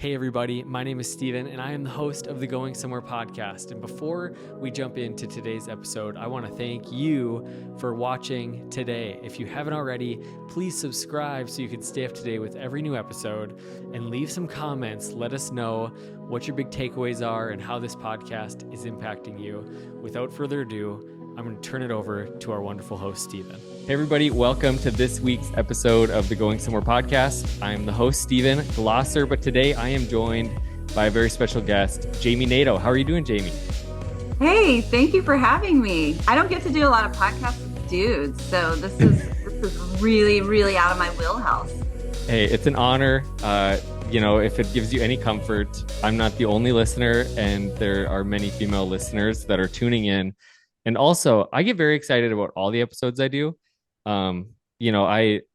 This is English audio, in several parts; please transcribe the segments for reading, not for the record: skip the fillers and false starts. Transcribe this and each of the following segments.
Hey everybody, my name is Steven and I am the host of the Going Somewhere podcast. And before we jump into today's episode, I want to thank you for watching today. If you haven't already, please subscribe so you can stay up to date with every new episode and leave some comments. Let us know what your big takeaways are and how this podcast is impacting you. Without further ado, I'm going to turn it over to our wonderful host, Steven. Hey everybody, welcome to this week's episode of the Going Somewhere podcast. I'm the host, Steven Glosser, but today I am joined by a very special guest, Jami Nato. How are you doing, Jami? Hey, thank you for having me. I don't get to do a lot of podcasts with dudes, so this is really out of my wheelhouse. Hey, it's an honor. If it gives you any comfort, I'm not the only listener, and there are many female listeners that are tuning in. And also, I get very excited about all the episodes I do.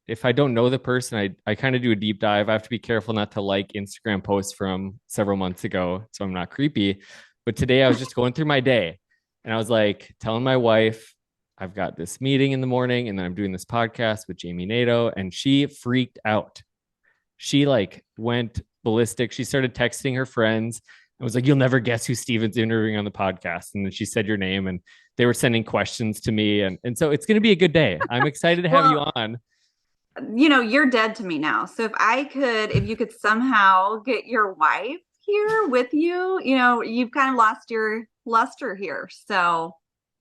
If I don't know the person, I kind of do a deep dive. I have to be careful not to like Instagram posts from several months ago, so I'm not creepy. But today I was just going through my day and I was like telling my wife, I've got this meeting in the morning and then I'm doing this podcast with Jami Nato, and she freaked out. She went ballistic. She started texting her friends. I was like, you'll never guess who Steven's interviewing on the podcast. And then she said your name and they were sending questions to me. And so it's going to be a good day. I'm excited to have you on. You know, you're dead to me now. So if you could somehow get your wife here with you, you've kind of lost your luster here. So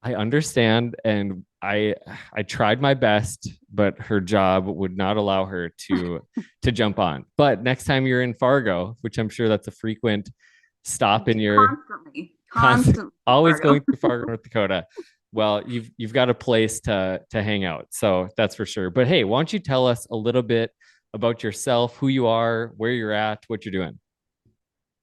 I understand. And I tried my best, but her job would not allow her to jump on. But next time you're in Fargo, which I'm sure that's a frequent stop in your constantly always going through Fargo, North Dakota. Well, you've got a place to hang out. So that's for sure. But hey, why don't you tell us a little bit about yourself, who you are, where you're at, what you're doing?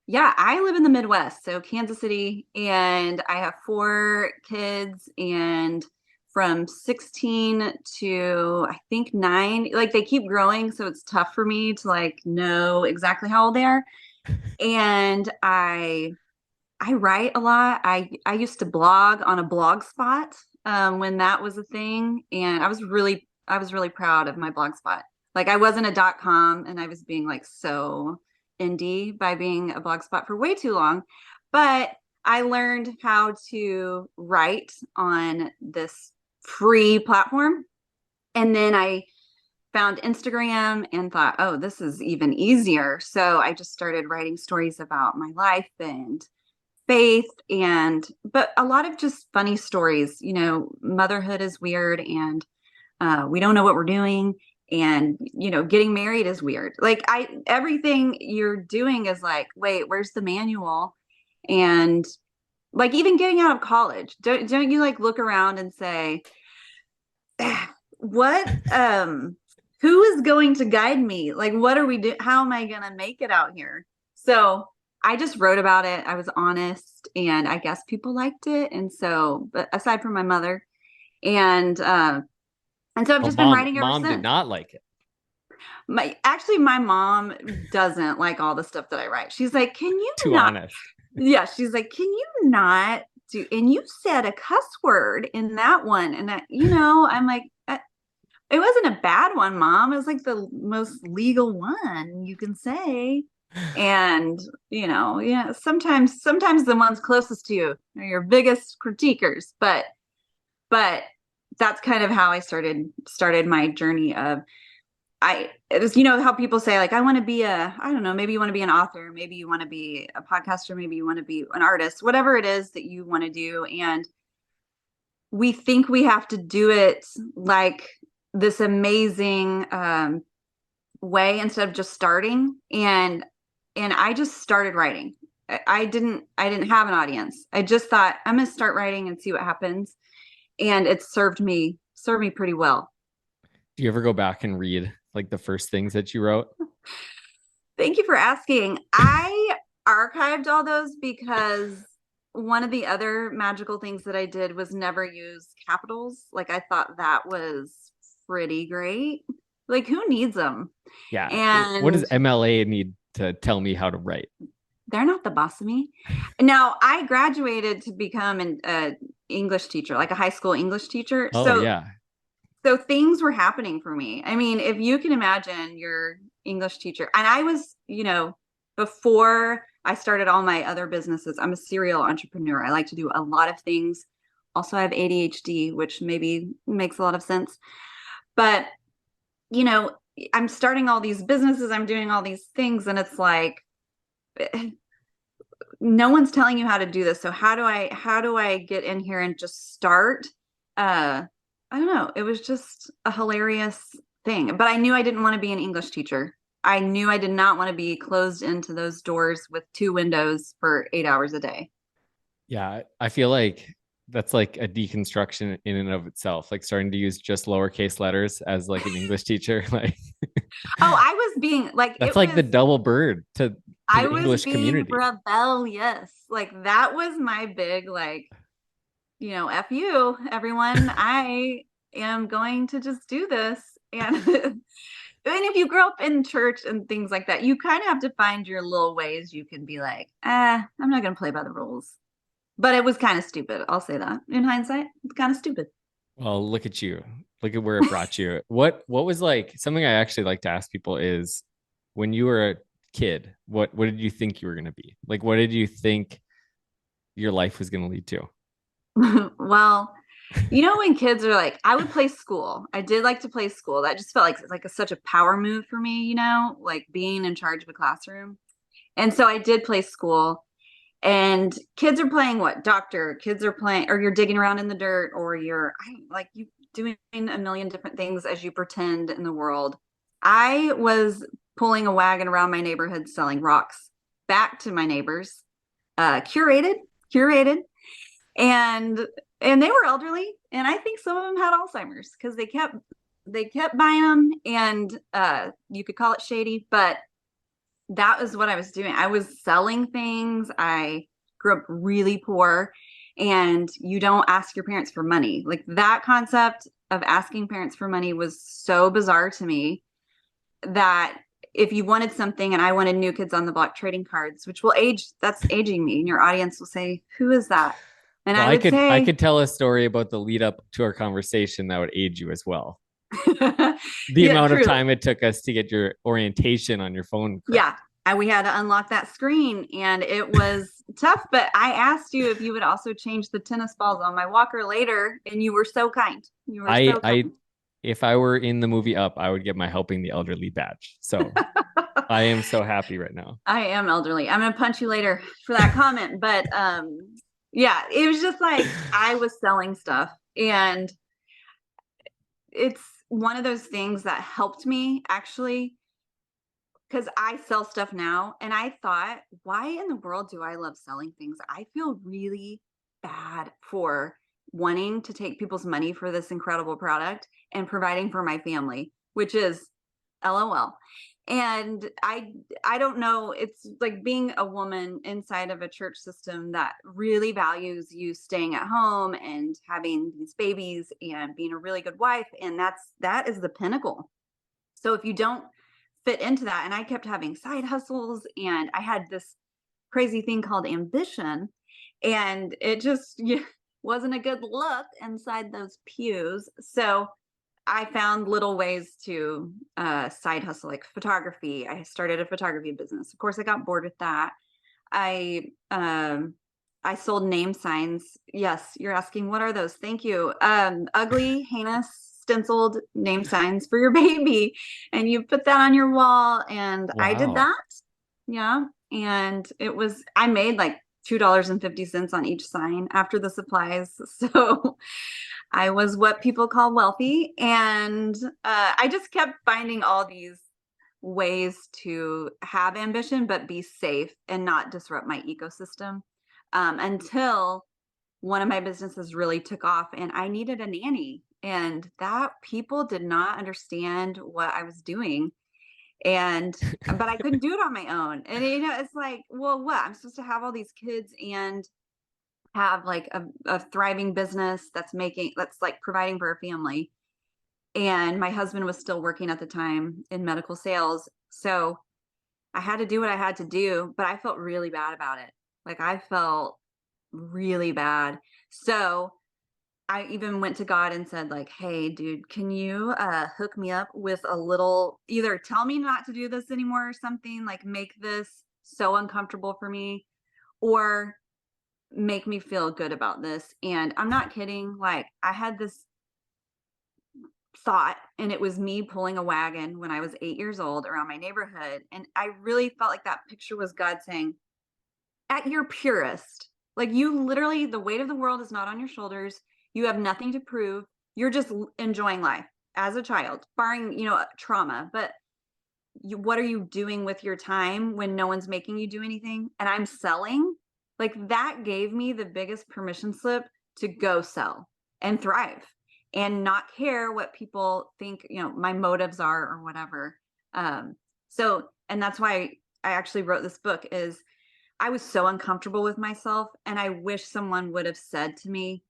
Yeah, I live in the Midwest, so Kansas City, and I have 4 kids, and from 16 to I think 9, they keep growing, so it's tough for me to know exactly how old they are. And I write a lot. I used to blog on a blog spot when that was a thing, and I was really proud of my blog spot. I wasn't a .com, and I was being so indie by being a blog spot for way too long, but I learned how to write on this free platform, and then I found Instagram and thought, oh, this is even easier. So I just started writing stories about my life and faith, but a lot of just funny stories. Motherhood is weird, and we don't know what we're doing, and getting married is weird. Everything you're doing is wait, where's the manual? And even getting out of college, don't you look around and say, what who is going to guide me? What are we doing? How am I gonna make it out here? So I just wrote about it. I was honest, and I guess people liked it. And so, but aside from my mother, and so I've just been writing ever since. Mom did not like it. My mom doesn't like all the stuff that I write. She's like, can you Too honest. Yeah, she's like, can you not do? And you said a cuss word in that one, and I'm like, it wasn't a bad one, Mom. It was the most legal one you can say. And sometimes the ones closest to you are your biggest critiquers, but that's kind of how I started my journey of it was, how people say, I want to be I don't know, maybe you want to be an author, maybe you want to be a podcaster, maybe you want to be an artist, whatever it is that you want to do. And we think we have to do it this amazing way instead of just starting. And I just started writing. I didn't have an audience. I just thought, I'm going to start writing and see what happens. And it served me pretty well. Do you ever go back and read the first things that you wrote? Thank you for asking. I archived all those because one of the other magical things that I did was never use capitals. I thought that was pretty great. Who needs them? Yeah. And what does MLA need to tell me how to write? They're not the boss of me. Now, I graduated to become an English teacher, a high school English teacher. Oh, yeah. So things were happening for me. I mean, if you can imagine your English teacher, and I was, before I started all my other businesses, I'm a serial entrepreneur. I like to do a lot of things. Also, I have ADHD, which maybe makes a lot of sense. But, you know, I'm starting all these businesses, I'm doing all these things, and it's like no one's telling you how to do this. So how do I get in here and just start? I don't know. It was just a hilarious thing. But I knew I didn't want to be an English teacher. I knew I did not want to be closed into those doors with 2 windows for 8 hours a day. Yeah, I feel like that's like a deconstruction in and of itself, like starting to use just lowercase letters as like an English teacher. Like Oh, I was being like, that's like the double bird to I the was English being community. rebellious. Like that was my big, like, F you, everyone. I am going to just do this. And and if you grow up in church and things like that, you kind of have to find your little ways you can be like, I'm not going to play by the rules. But it was kind of stupid. I'll say that in hindsight, it's kind of stupid. Well, look at you. Look at where it brought you. What was like something I actually like to ask people is when you were a kid, what did you think you were going to be? Like what did you think your life was going to lead to? Well, when kids are like, I would play school. I did like to play school. That just felt like such a power move for me, like being in charge of a classroom. And so I did play school. And kids are playing what? Doctor. Kids are playing, or you're digging around in the dirt, or you doing a million different things as you pretend in the world. I was pulling a wagon around my neighborhood selling rocks back to my neighbors, curated, and they were elderly, and I think some of them had Alzheimer's because they kept buying them, and you could call it shady, but that was what I was doing. I was selling things. I grew up really poor, and you don't ask your parents for money. Like that concept of asking parents for money was so bizarre to me that if you wanted something and I wanted New Kids on the Block trading cards, which that's aging me, and your audience will say, "Who is that?" And Well, I would I say, could tell a story about the lead up to our conversation that would age you as well. The yeah, amount of truly. time it took us to get your orientation on your phone correct. Yeah. We had to unlock that screen, and it was tough, but I asked you if you would also change the tennis balls on my walker later, and you were so kind. You were so I kind. if I were in the movie Up, I would get my helping the elderly badge. So I am so happy right now. I am elderly. I'm gonna punch you later for that comment, but yeah, it was just like I was selling stuff, and it's one of those things that helped me actually, because I sell stuff now, and I thought, why in the world do I love selling things? I feel really bad for wanting to take people's money for this incredible product and providing for my family, which is LOL. And I don't know, it's like being a woman inside of a church system that really values you staying at home and having these babies and being a really good wife, and that is the pinnacle. So if you don't fit into that, and I kept having side hustles, and I had this crazy thing called ambition, and it just wasn't a good look inside those pews. So I found little ways to side hustle, like photography. I started a photography business. Of course, I got bored with that. I um, I sold name signs. Yes, you're asking what are those? Thank you. Ugly, heinous, stenciled name signs for your baby, and you put that on your wall. And I did Wow. that. Yeah, and I made like $2.50 on each sign after the supplies. So I was what people call wealthy, and I just kept finding all these ways to have ambition but be safe and not disrupt my ecosystem, until one of my businesses really took off and I needed a nanny, and that people did not understand what I was doing, and but I couldn't do it on my own. And it's like, well, what? I'm supposed to have all these kids and have like a thriving business that's like providing for a family. And my husband was still working at the time in medical sales. So I had to do what I had to do, but I felt really bad about it. Like I felt really bad. So I even went to God and said, like, hey, dude, can you hook me up with a little, either tell me not to do this anymore or something, like make this so uncomfortable for me, or make me feel good about this. And I'm not kidding. Like, I had this thought, and it was me pulling a wagon when I was 8 years old around my neighborhood. And I really felt like that picture was God saying, at your purest, like, you literally, the weight of the world is not on your shoulders. You have nothing to prove. You're just enjoying life as a child, barring, trauma. But what are you doing with your time when no one's making you do anything? And I'm selling. Like, that gave me the biggest permission slip to go sell and thrive and not care what people think, my motives are or whatever. And that's why I actually wrote this book. Is I was so uncomfortable with myself, and I wish someone would have said to me,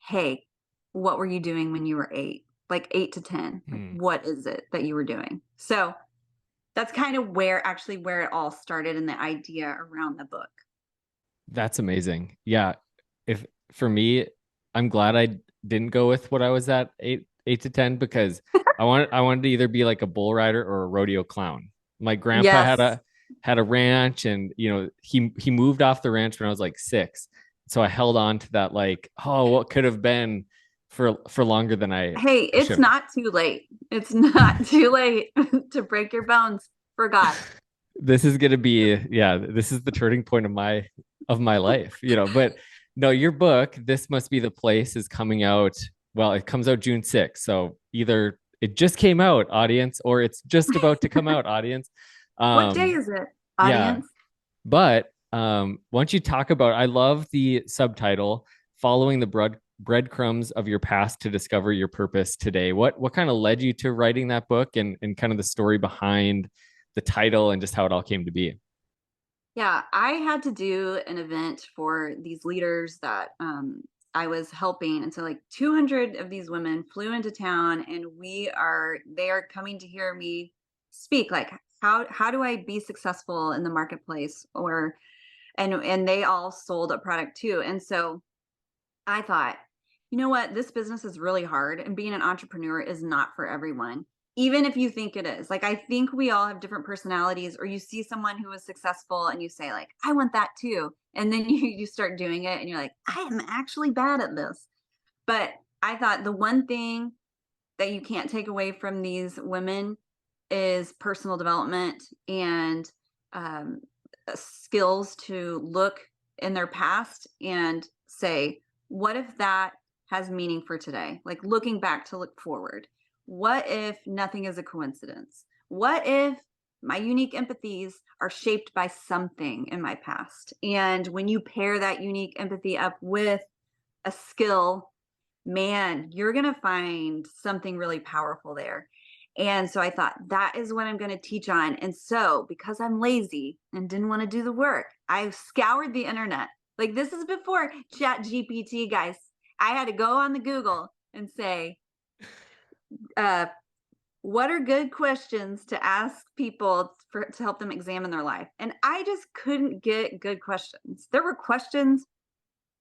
hey, what were you doing when you were 8? Like 8 to 10? Like, what is it that you were doing? So that's kind of where it all started, and the idea around the book. That's amazing. Yeah. If for me, I'm glad I didn't go with what I was at eight to 10, because I wanted to either be like a bull rider or a rodeo clown. My grandpa Yes. had a ranch, and he moved off the ranch when I was like 6. So I held on to that, like, oh, what could have been, for longer than Hey, it's should. not too late. It's not too late to break your bones for God. This is gonna be, this is the turning point of my life, but no, your book, This Must Be the Place, is coming out. Well, it comes out June 6th, so either it just came out, audience, or it's just about to come out, audience. What day is it, Yeah, audience? but once you talk about, I love the subtitle, Following the Breadcrumbs of Your Past to Discover Your Purpose Today. What kind of led you to writing that book, and kind of the story behind the title and just how it all came to be? Yeah, I had to do an event for these leaders that I was helping. And so, like, 200 of these women flew into town, and they are coming to hear me speak. Like, how do I be successful in the marketplace? And they all sold a product too. And so I thought, you know what? This business is really hard, and being an entrepreneur is not for everyone, even if you think it is. Like, I think we all have different personalities, or you see someone who is successful and you say, like, I want that too. And then you start doing it and you're like, I am actually bad at this. But I thought the one thing that you can't take away from these women is personal development and um, skills to look in their past and say, what if that has meaning for today? Like, looking back to look forward. What if nothing is a coincidence? What if my unique empathies are shaped by something in my past? And when you pair that unique empathy up with a skill, man, you're going to find something really powerful there. And so I thought, that is what I'm going to teach on. And so, because I'm lazy and didn't want to do the work, I scoured the internet. Like, this is before Chat GPT, guys. I had to go on the Google and say, what are good questions to ask people to help them examine their life? And I just couldn't get good questions. There were questions,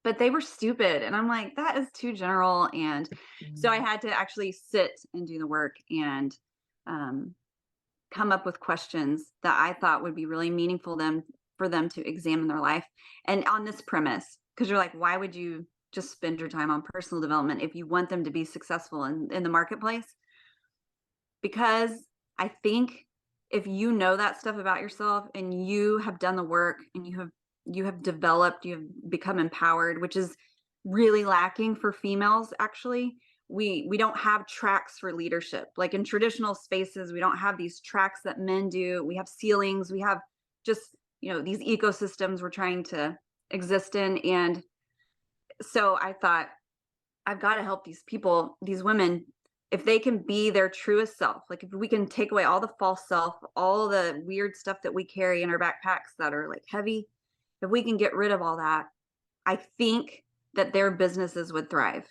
but they were stupid. And I'm like, that is too general. And so I had to actually sit and do the work and come up with questions that I thought would be really meaningful for them to examine their life. And on this premise, because you're like, why would you just spend your time on personal development if you want them to be successful in the marketplace? Because I think if you know that stuff about yourself and you have done the work and you have developed, you have become empowered, which is really lacking for females. Actually, we don't have tracks for leadership. Like, in traditional spaces, we don't have these tracks that men do. We have ceilings. We have just, these ecosystems we're trying to exist in. And so I thought, I've got to help these people, these women, if they can be their truest self. Like, if we can take away all the false self, all the weird stuff that we carry in our backpacks that are like heavy, if we can get rid of all that, I think that their businesses would thrive,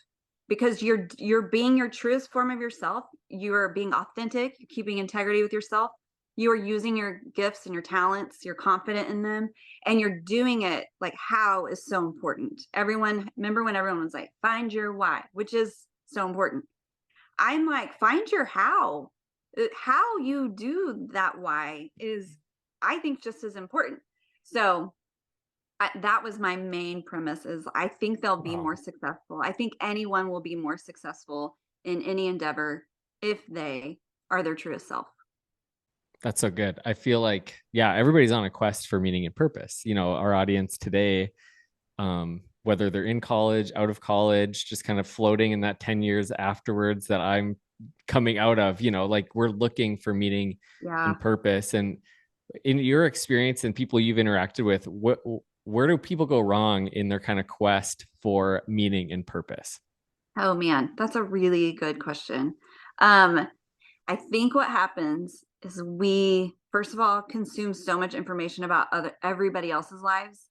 because you're being your truest form of yourself. You are being authentic. You're keeping integrity with yourself. You are using your gifts and your talents. You're confident in them, and you're doing it. Like, how is so important. Remember when everyone was like, find your why, which is so important. I'm like, find your how. How you do that why is, I think, just as important. So that was my main premise is I think they'll be Wow. more successful. I think anyone will be more successful in any endeavor if they are their truest self. That's so good. I feel like, yeah, everybody's on a quest for meaning and purpose. Our audience today, whether they're in college, out of college, just kind of floating in that 10 years afterwards that I'm coming out of, like we're looking for meaning Yeah. and purpose. And in your experience and people you've interacted with, where do people go wrong in their kind of quest for meaning and purpose? Oh man, that's a really good question. Um, I think what happens is we, first of all, consume so much information about everybody else's lives.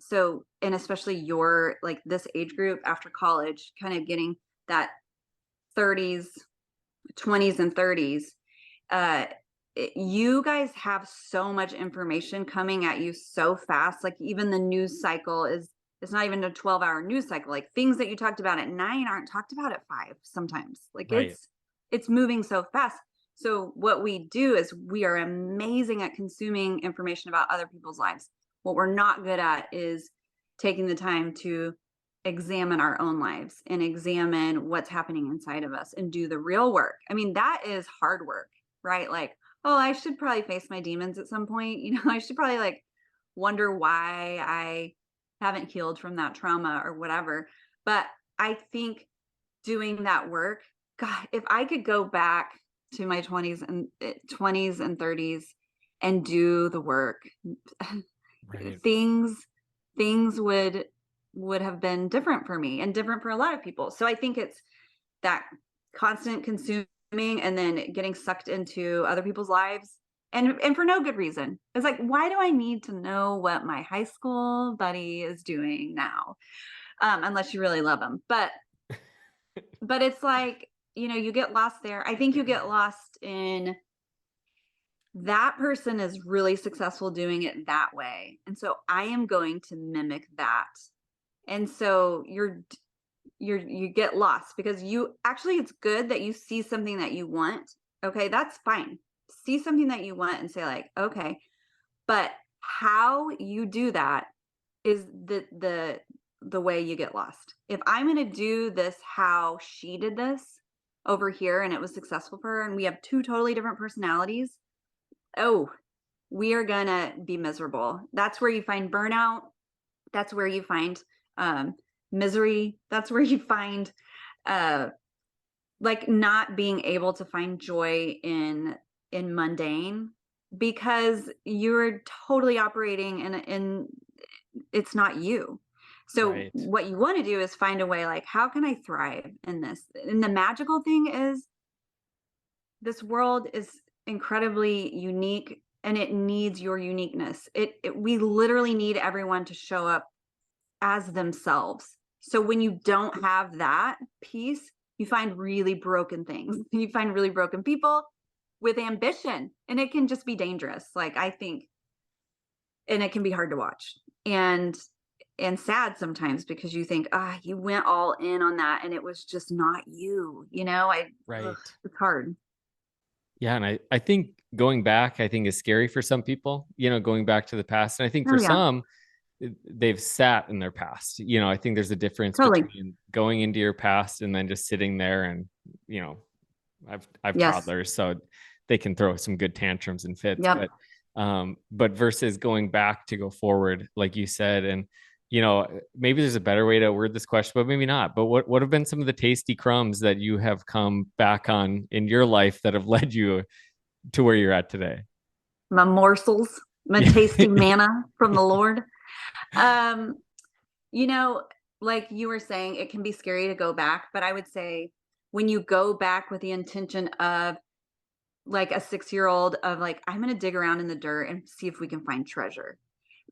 So, and especially your like this age group after college, kind of getting that 30s, 20s, and 30s. Uh, you guys have so much information coming at you so fast. Like even the news cycle is it's not even a 12-hour news cycle. Like things that you talked about at 9 aren't talked about at 5 sometimes. Like Right. it's moving so fast. So what we do is we are amazing at consuming information about other people's lives. What we're not good at is taking the time to examine our own lives and examine what's happening inside of us and do the real work. I mean, that is hard work, right? Like, oh, I should probably face my demons at some point. I should probably like wonder why I haven't healed from that trauma or whatever. But I think doing that work, God, if I could go back to my 20s and 30s and do the work, Right. things things would have been different for me and different for a lot of people. So I think it's that constant consuming and then getting sucked into other people's lives and for no good reason. It's like, why do I need to know what my high school buddy is doing now? Unless you really love them. But it's like, you get lost there. I think you get lost in that person is really successful doing it that way. And so I am going to mimic that. And so you get lost because you actually it's good that you see something that you want. Okay, that's fine. See something that you want and say like, okay, but how you do that is the way you get lost. If I'm going to do this how she did this over here and it was successful for her and we have two totally different personalities, oh, we are going to be miserable. That's where you find burnout. That's where you find um, misery. That's where you find uh, like not being able to find joy in mundane because you're totally operating in it's not you. So Right. what you want to do is find a way like how can I thrive in this? And the magical thing is this world is incredibly unique and it needs your uniqueness. We literally need everyone to show up as themselves. So when you don't have that piece, you find really broken things. You find really broken people with ambition and it can just be dangerous. Like I think and it can be hard to watch. And sad sometimes because you think, you went all in on that and it was just not you, Right. it's hard. Yeah. And I think going back, I think is scary for some people, going back to the past. And I think Oh for yeah, some, they've sat in their past. I think there's a difference totally. between going into your past and then just sitting there and, you know, I've Yes. toddlers, so they can throw some good tantrums and fits, Yep. but versus going back to go forward, like you said, and maybe there's a better way to word this question, but maybe not. But what have been some of the tasty crumbs that you have come back on in your life that have led you to where you're at today? My morsels, my Yeah. tasty manna from the Lord. Um, you know, like you were saying, it can be scary to go back, but I would say when you go back with the intention of like a 6-year-old of like, I'm going to dig around in the dirt and see if we can find treasure.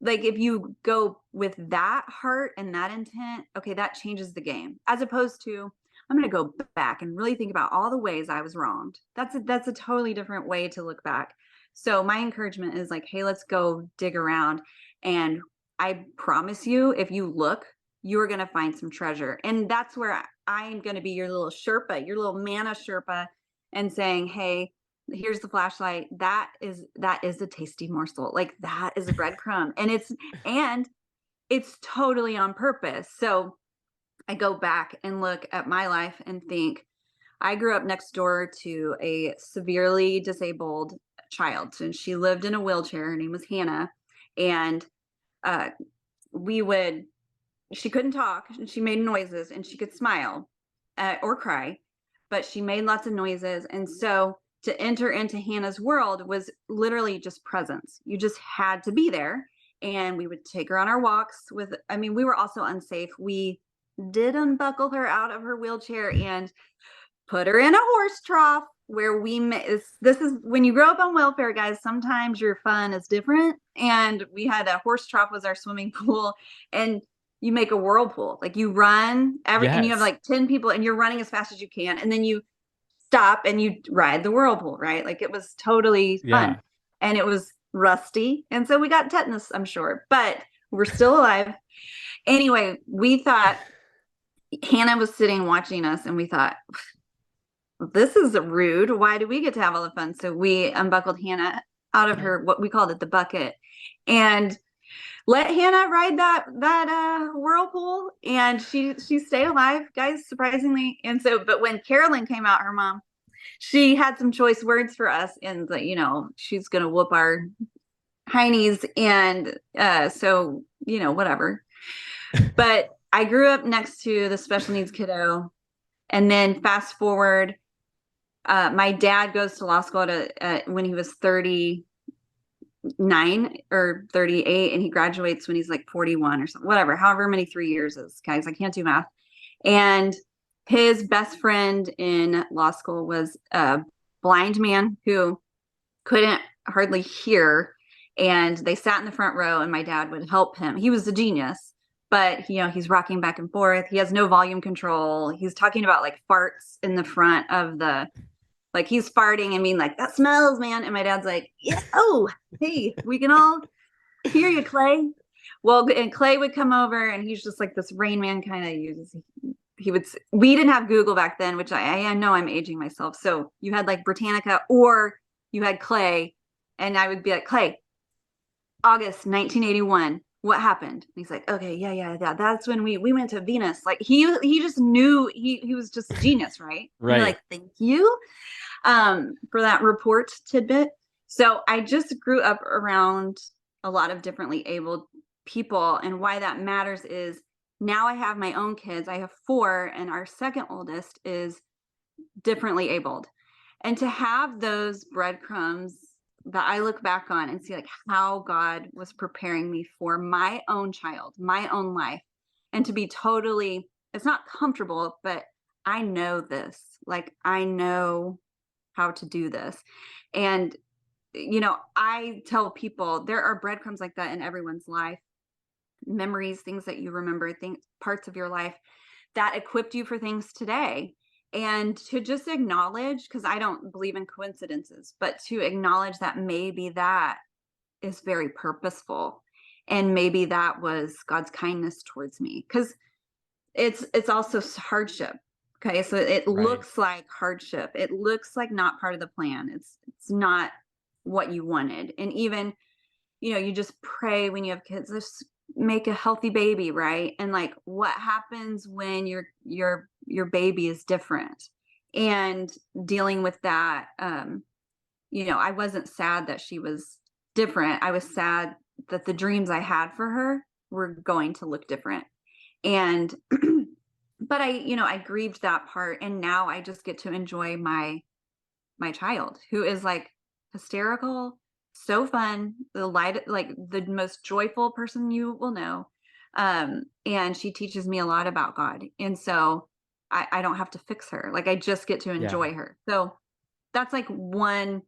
Like if you go with that heart and that intent, okay, that changes the game as opposed to I'm going to go back and really think about all the ways I was wronged. That's a totally different way to look back. So my encouragement is like, hey, let's go dig around. And I promise you, if you look, you're going to find some treasure. And that's where I'm going to be your little Sherpa, your little manna Sherpa, and saying, hey, here's the flashlight. That is a tasty morsel. Like that is a breadcrumb. And it's totally on purpose. So I go back and look at my life and think, I grew up next door to a severely disabled child. And she lived in a wheelchair. Her name was Hannah. And uh, she couldn't talk and she made noises and she could smile or cry, but she made lots of noises. And so to enter into Hannah's world was literally just presence. You just had to be there. And we would take her on our walks we were also unsafe. We did unbuckle her out of her wheelchair and put her in a horse trough where this is when you grow up on welfare, guys, sometimes your fun is different. And we had a horse trough was our swimming pool, and you make a whirlpool. Like you run and you have like 10 people and you're running as fast as you can. And then you stop and you ride the whirlpool, right? Like it was totally fun. And it was rusty. And so we got tetanus, I'm sure, but we're still alive. Anyway, we thought Hannah was sitting watching us and we thought, this is rude. Why do we get to have all the fun? So we unbuckled Hannah out of her, what we called it, the bucket, and let Hannah ride that whirlpool. And she stayed alive, guys, surprisingly. And so, but when Carolyn came out, her mom, she had some choice words for us, and she's gonna whoop our heinies, and so whatever. But I grew up next to the special needs kiddo, and then fast forward. My dad goes to law school when he was 39 or 38, and he graduates when he's like 41 or something, whatever, however many 3 years is, guys. I can't do math. And his best friend in law school was a blind man who couldn't hardly hear. And they sat in the front row and my dad would help him. He was a genius, but he's rocking back and forth. He has no volume control. He's talking about like farts in the front of like he's farting and being like, that smells, man. And my dad's like, yeah, oh, hey, we can all hear you, Clay. Well, and Clay would come over and he's just like this Rain Man kind of uses. We didn't have Google back then, which I know I'm aging myself. So you had like Britannica or you had Clay, and I would be like, Clay, August 1981. What happened? And he's like, okay, yeah. That's when we went to Venus. Like he just knew he was just a genius, right? Right. Like, thank you for that report tidbit. So I just grew up around a lot of differently abled people. And why that matters is now I have my own kids. I have 4, and our second oldest is differently abled. And to have those breadcrumbs that I look back on and see like how God was preparing me for my own child, my own life, and to be totally, it's not comfortable, but I know this. Like I know how to do this. And I tell people there are breadcrumbs like that in everyone's life, memories, things that you remember, parts of your life that equipped you for things today. And to just acknowledge, because I don't believe in coincidences, but to acknowledge that maybe that is very purposeful, and maybe that was God's kindness towards me, because it's also hardship. Okay, so it looks like hardship. It looks like not part of the plan. It's not what you wanted. And even, you just pray when you have kids, just make a healthy baby, right? And like what happens when your baby is different, and dealing with that. I wasn't sad that she was different. I was sad that the dreams I had for her were going to look different. And but I grieved that part, and now I just get to enjoy my child, who is like hysterical, so fun, like the most joyful person you will know. And she teaches me a lot about God. And so I don't have to fix her. Like I just get to enjoy her. So that's like one.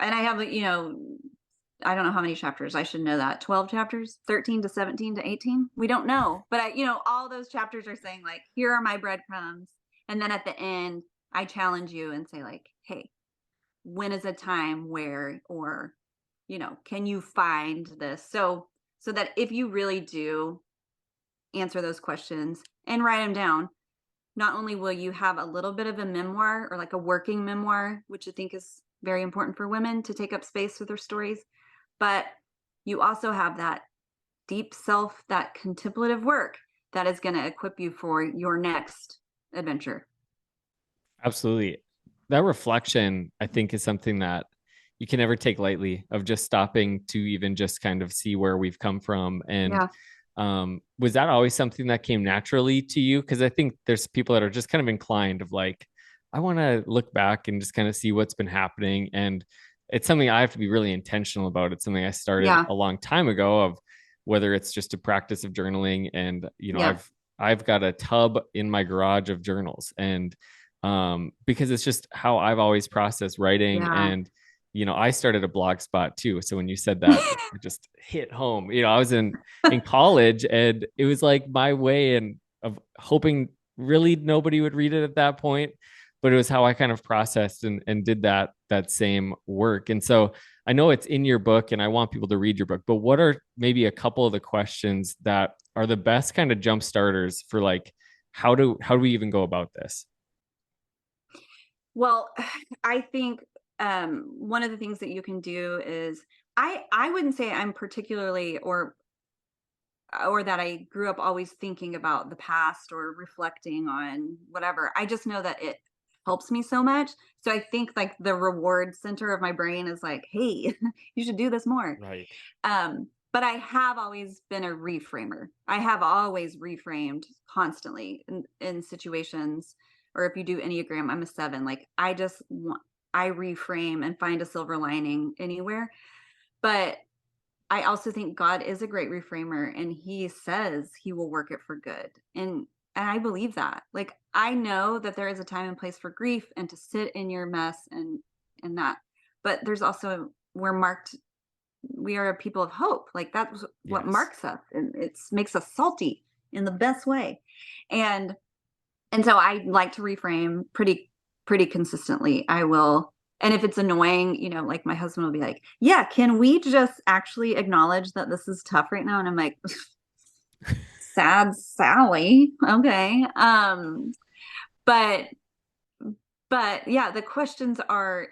And I have, I don't know how many chapters. I should know that. 12 chapters, 13 to 17 to 18. We don't know. But all those chapters are saying like, here are my breadcrumbs. And then at the end, I challenge you and say like, hey, when is a time where, or, can you find this? So that if you really do answer those questions and write them down, not only will you have a little bit of a memoir or like a working memoir, which I think is very important for women to take up space with their stories, but you also have that deep self, that contemplative work that is going to equip you for your next adventure. Absolutely. That reflection, I think, is something that you can never take lightly, of just stopping to even just kind of see where we've come from. And Yeah. was that always something that came naturally to you? Because I think there's people that are just kind of inclined of like, I want to look back and just kind of see what's been happening. And it's something I have to be really intentional about. It's something I started Yeah. a long time ago, of whether it's just a practice of journaling. And, Yeah. I've got a tub in my garage of journals, and because it's just how I've always processed writing. Yeah. And I started a blog spot too, so when you said that, it just hit home. I was in college, and it was like my way and of hoping really nobody would read it at that point, but it was how I kind of processed and did that same work. And so I know it's in your book, and I want people to read your book, but what are maybe a couple of the questions that are the best kind of jump starters for like, how do we even go about this? Well, I think one of the things that you can do is I wouldn't say I'm particularly or that I grew up always thinking about the past or reflecting on whatever. I just know that it helps me so much. So I think like the reward center of my brain is like, hey, you should do this more. Right. But I have always been a reframer. I have always reframed constantly in situations. Or if you do Enneagram, I'm a 7. Like I reframe and find a silver lining anywhere. But I also think God is a great reframer, and he says he will work it for good. And I believe that. Like I know that there is a time and place for grief and to sit in your mess and that. But there's also we are a people of hope. Like that's what Yes. marks us, and it makes us salty in the best way. And and so I like to reframe pretty consistently. I will, and if it's annoying, like my husband will be like, "Yeah, can we just actually acknowledge that this is tough right now?" And I'm like, "Sad Sally." Okay. But yeah, the questions are,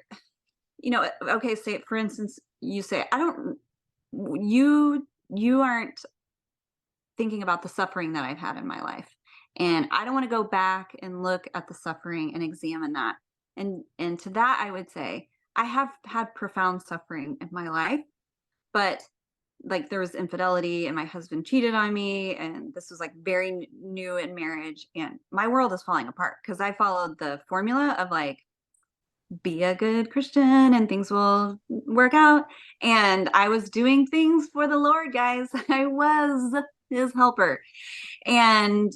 okay, say for instance, you say, "I don't you aren't thinking about the suffering that I've had in my life. And I don't want to go back and look at the suffering and examine that." And to that I would say, I have had profound suffering in my life, but like there was infidelity and my husband cheated on me, and this was like very new in marriage, and my world is falling apart because I followed the formula of like, be a good Christian and things will work out. And I was doing things for the Lord, guys. I was his helper. And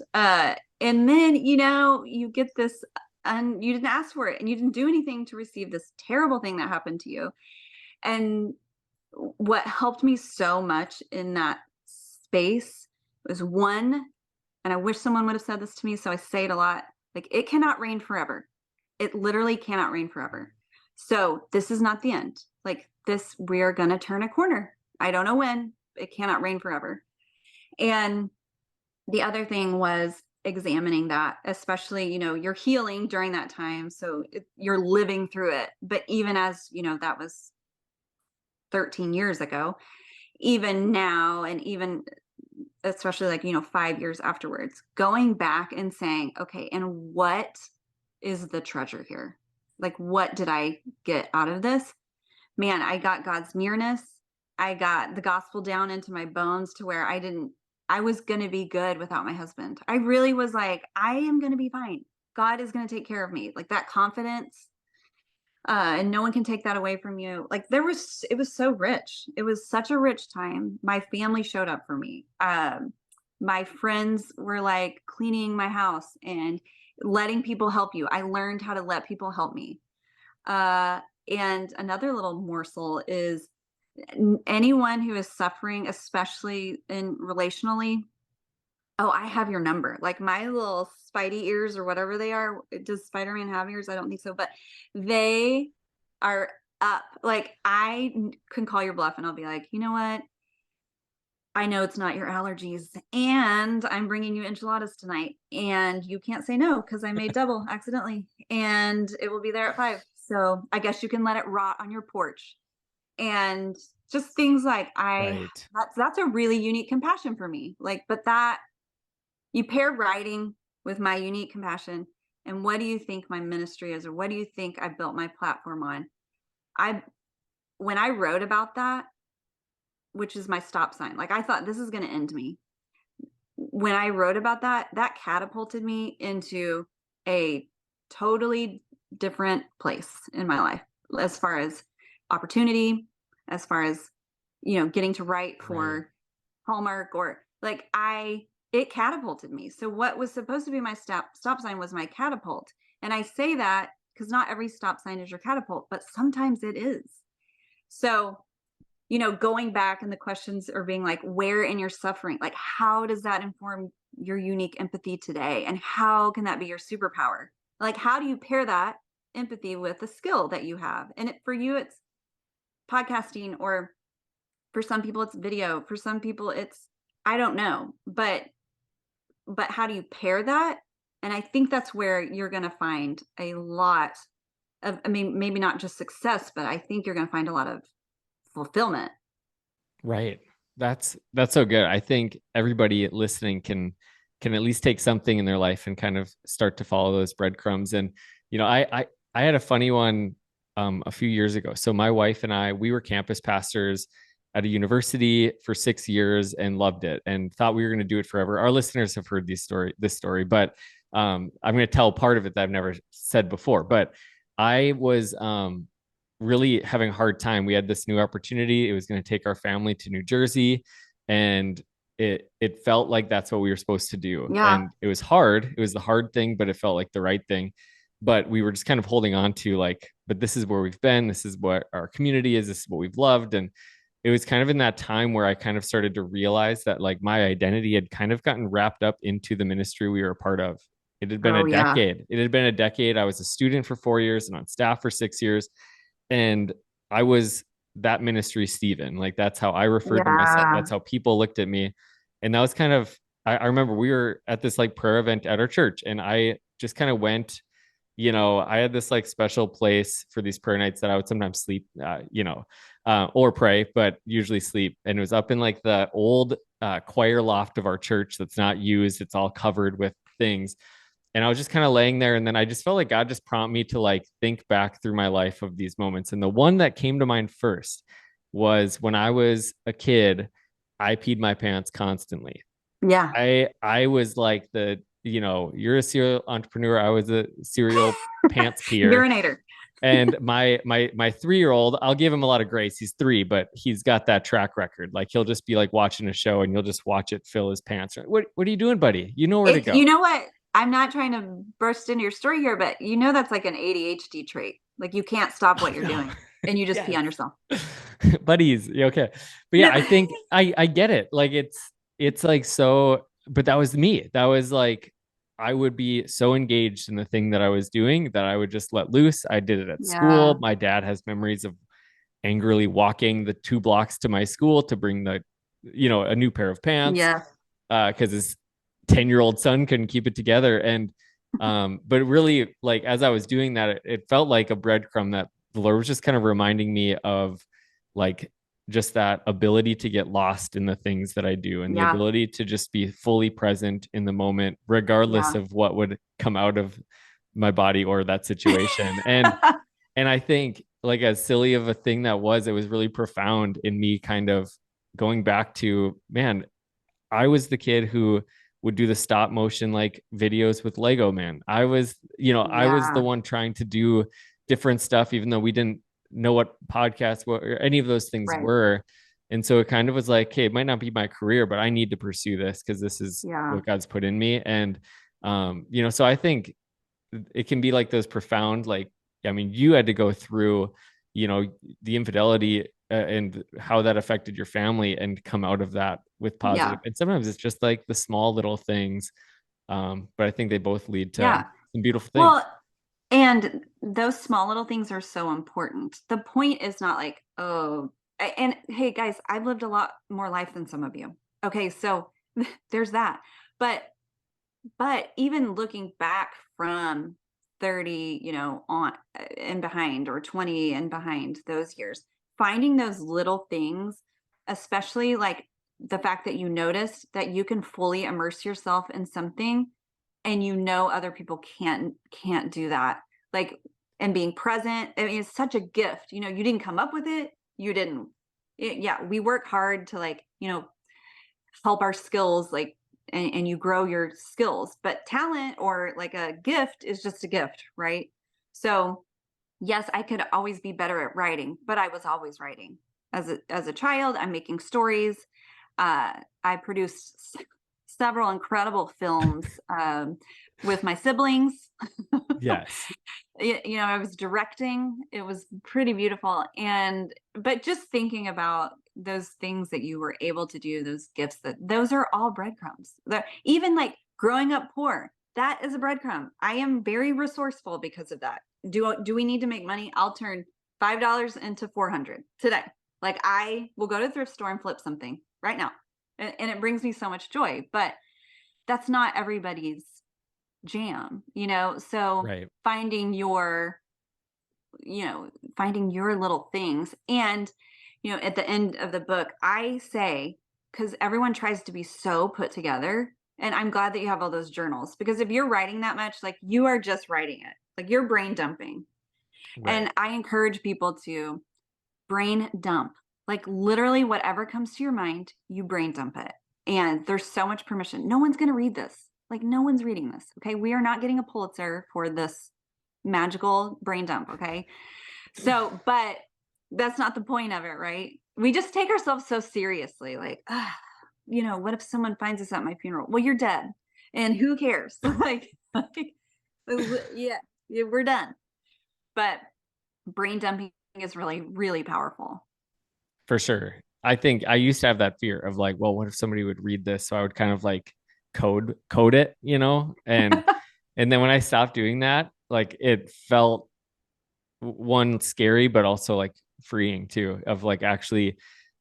then you get this, and you didn't ask for it and you didn't do anything to receive this terrible thing that happened to you. And what helped me so much in that space was one, and I wish someone would have said this to me, so I say it a lot, like, it cannot rain forever. It literally cannot rain forever. So this is not the end. Like this, we are going to turn a corner. I don't know when. It cannot rain forever. And the other thing was examining that, especially, you're healing during that time. So you're living through it. But even as, that was 13 years ago, even now, and even especially like, 5 years afterwards, going back and saying, okay, and what is the treasure here? Like, what did I get out of this? Man, I got God's nearness. I got the gospel down into my bones to where I was going to be good without my husband. I really was like, I am going to be fine. God is going to take care of me. Like that confidence. And no one can take that away from you. Like it was so rich. It was such a rich time. My family showed up for me. My friends were like cleaning my house and letting people help you. I learned how to let people help me. And another little morsel is anyone who is suffering, especially in relationally. Oh, I have your number. Like my little spidey ears or whatever they are. Does Spider-Man have ears? I don't think so, but they are up. Like can call your bluff and I'll be like, you know what? I know it's not your allergies, and I'm bringing you enchiladas tonight, and you can't say no because I made double accidentally, and it will be there at 5. So I guess you can let it rot on your porch. And just things like Right. that's a really unique compassion for me. Like, but that you pair writing with my unique compassion, and what do you think my ministry is, or what do you think I built my platform on? I When I wrote about that, which is my stop sign, like I thought this is going to end me. When I wrote about that, that catapulted me into a totally different place in my life, as far as opportunity, as far as, getting to write Right. for Hallmark, or like it catapulted me. So what was supposed to be my stop sign was my catapult. And I say that because not every stop sign is your catapult, but sometimes it is. So, going back, and the questions are being like, where in your suffering, like, how does that inform your unique empathy today? And how can that be your superpower? Like, how do you pair that empathy with the skill that you have? And for you, it's podcasting, or for some people, it's video. For some people, I don't know, but how do you pair that? And I think that's where you're going to find a lot of, I mean, maybe not just success, but I think you're going to find a lot of fulfillment. Right. That's so good. I think everybody listening can at least take something in their life and kind of start to follow those breadcrumbs. And I had a funny one a few years ago. So my wife and I, we were campus pastors at a university for 6 years and loved it and thought we were going to do it forever. Our listeners have heard this story, but I'm going to tell part of it that I've never said before. But I was really having a hard time. We had this new opportunity. It was going to take our family to New Jersey, and it felt like that's what we were supposed to do. Yeah. And it was hard. It was the hard thing, but it felt like the right thing. But we were just kind of holding on to like, but this is where we've been. This is what our community is. This is what we've loved. And it was kind of in that time where I kind of started to realize that like my identity had kind of gotten wrapped up into the ministry we were a part of. It had been a Oh, yeah. decade. It had been a decade. I was a student for 4 years and on staff for 6 years. And I was that ministry Stephen. Like that's how I referred to myself. Yeah. That's how people looked at me. And that was kind of I remember we were at this like prayer event at our church, and I just kind of went, I had this like special place for these prayer nights that I would sometimes sleep, or pray, but usually sleep. And it was up in like the old choir loft of our church that's not used. It's all covered with things. And I was just kind of laying there, and then I just felt like God just prompted me to like think back through my life of these moments. And the one that came to mind first was when I was a kid, I peed my pants constantly. Yeah. I was like you're a serial entrepreneur. I was a serial pants peer. Urinator. And my 3-year old, I'll give him a lot of grace. He's 3, but he's got that track record. Like he'll just be like watching a show and you'll just watch it fill his pants. What are you doing, buddy? You know where to It's, go. you know what? I'm not trying to burst into your story here, but that's like an ADHD trait. Like you can't stop what Oh you're no. doing and you just pee Yes. on yourself. Buddies. Yeah, okay. But yeah, No. I think I get it. Like it's like so, but that was me. That was like I would be so engaged in the thing that I was doing that I would just let loose. I did it at school. Yeah. My dad has memories of angrily walking the 2 blocks to my school to bring a new pair of pants Yeah. because his 10-year-old son couldn't keep it together. And but really, like as I was doing that, it felt like a breadcrumb that the Lord was just kind of reminding me of like just that ability to get lost in the things that I do and the Yeah. ability to just be fully present in the moment, regardless Yeah. of what would come out of my body or that situation. And I think like as silly of a thing that was, it was really profound in me kind of going back to, man, I was the kid who would do the stop motion like videos with Lego Man. I was the Yeah. one trying to do different stuff, even though we didn't know what podcasts or any of those things Right. were. And so it kind of was like, hey, it might not be my career, but I need to pursue this because this is Yeah. what God's put in me. And so I think it can be like those profound, like, I mean, you had to go through, the infidelity and how that affected your family and come out of that with positive. Yeah. And sometimes it's just like the small little things. But I think they both lead to Yeah. some beautiful things. Well, and those small little things are so important. The point is not like, oh, And hey, guys, I've lived a lot more life than some of you. Okay, so there's that. But even looking back from 30, on and behind, or 20 and behind those years, finding those little things, especially like the fact that you noticed that you can fully immerse yourself in something, and other people can't do that. Like, and being present, I mean, it's such a gift. You didn't come up with it. You didn't. Yeah, we work hard to, like, help our skills, like, and you grow your skills, but talent, or like a gift, is just a gift, right? So yes, I could always be better at writing, but I was always writing as a child. I'm making stories. I produced several incredible films, with my siblings. Yes. I was directing. It was pretty beautiful. But just thinking about those things that you were able to do, those gifts, those are all breadcrumbs. Even like growing up poor, that is a breadcrumb. I am very resourceful because of that. Do we need to make money? I'll turn $5 into 400 today. Like, I will go to the thrift store and flip something right now. And it brings me so much joy, but that's not everybody's jam, so Right. finding your little things. And at the end of the book, I say, because everyone tries to be so put together, and I'm glad that you have all those journals, because if you're writing that much, like, you are just writing it, like, you're brain dumping. Right. And I encourage people to brain dump, like, literally whatever comes to your mind, you brain dump it. And there's so much permission. No one's going to read this. Like, no one's reading this. Okay. We are not getting a Pulitzer for this magical brain dump. Okay. So, but that's not the point of it, right? We just take ourselves so seriously. Like, what if someone finds us at my funeral? Well, you're dead. And who cares? Yeah, we're done. But brain dumping is really, really powerful. For sure. I think I used to have that fear of like, well, what if somebody would read this? So I would kind of like code it, and then when I stopped doing that, like it felt one scary, but also like freeing too, of like actually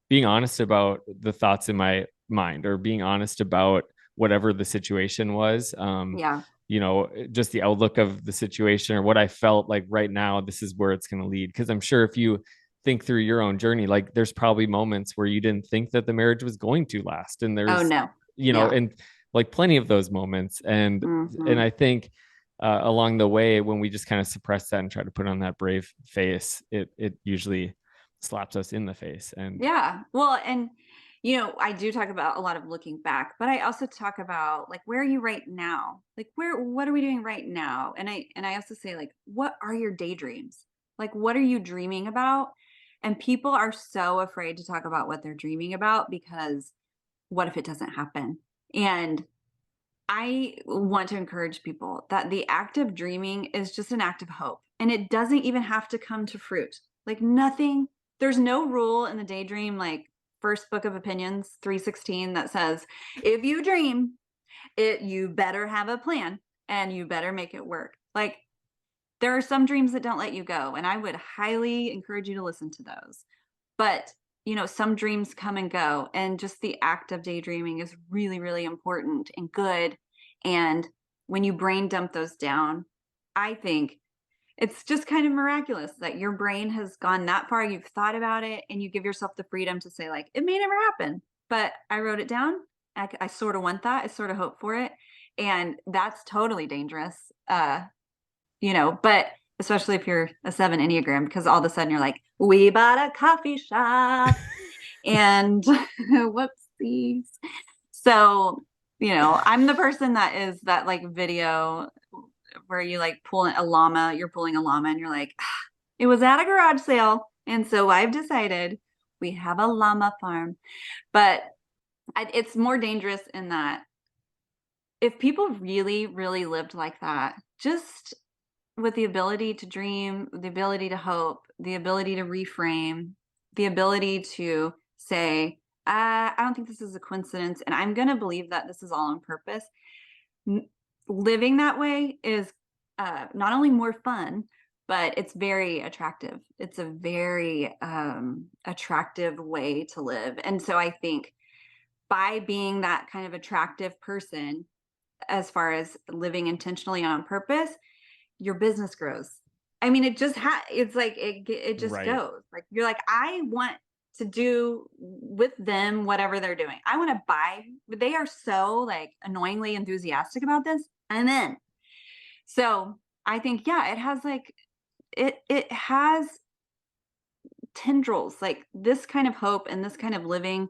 being honest about the thoughts in my mind, or being honest about whatever the situation was. Yeah. Just the outlook of the situation, or what I felt like right now, this is where it's going to lead. Cause I'm sure if you think through your own journey, like there's probably moments where you didn't think that the marriage was going to last. And Oh, there's, no. Yeah. and like plenty of those moments. And Hmm. I think along the way, when we just kind of suppress that and try to put on that brave face, it usually slaps us in the face. And Yeah. Well, and I do talk about a lot of looking back, but I also talk about, like, where are you right now? Like, what are we doing right now? And I also say, like, what are your daydreams? Like, what are you dreaming about? And people are so afraid to talk about what they're dreaming about, because what if it doesn't happen? And I want to encourage people that the act of dreaming is just an act of hope, and it doesn't even have to come to fruit. Like, nothing, there's no rule in the daydream, like, first book of opinions 316, that says, if you dream it, you better have a plan and you better make it work. Like, there are some dreams that don't let you go, and I would highly encourage you to listen to those. But, some dreams come and go, and just the act of daydreaming is really, really important and good. And when you brain dump those down, I think it's just kind of miraculous that your brain has gone that far. You've thought about it, and you give yourself the freedom to say, like, it may never happen, but I wrote it down. I sort of want that. I sort of hope for it. And that's totally dangerous. But especially if you're a 7 Enneagram, because all of a sudden you're like, we bought a coffee shop and whoopsies. So, I'm the person that is that, like, video where you like you're pulling a llama, and you're like, it was at a garage sale. And so I've decided we have a llama farm. But it's more dangerous in that if people really, really lived like that, just with the ability to dream, the ability to hope, the ability to reframe, the ability to say, I don't think this is a coincidence, and I'm going to believe that this is all on purpose. Living that way is not only more fun, but it's very attractive. It's a very attractive way to live. And so I think by being that kind of attractive person, as far as living intentionally and on purpose, your business grows. I mean, it just it's like it just Right. goes. Like you're like, I want to do with them whatever they're doing. I want to buy. They are so like annoyingly enthusiastic about this. I'm in. So I think, yeah, it has like it has tendrils, like this kind of hope and this kind of living.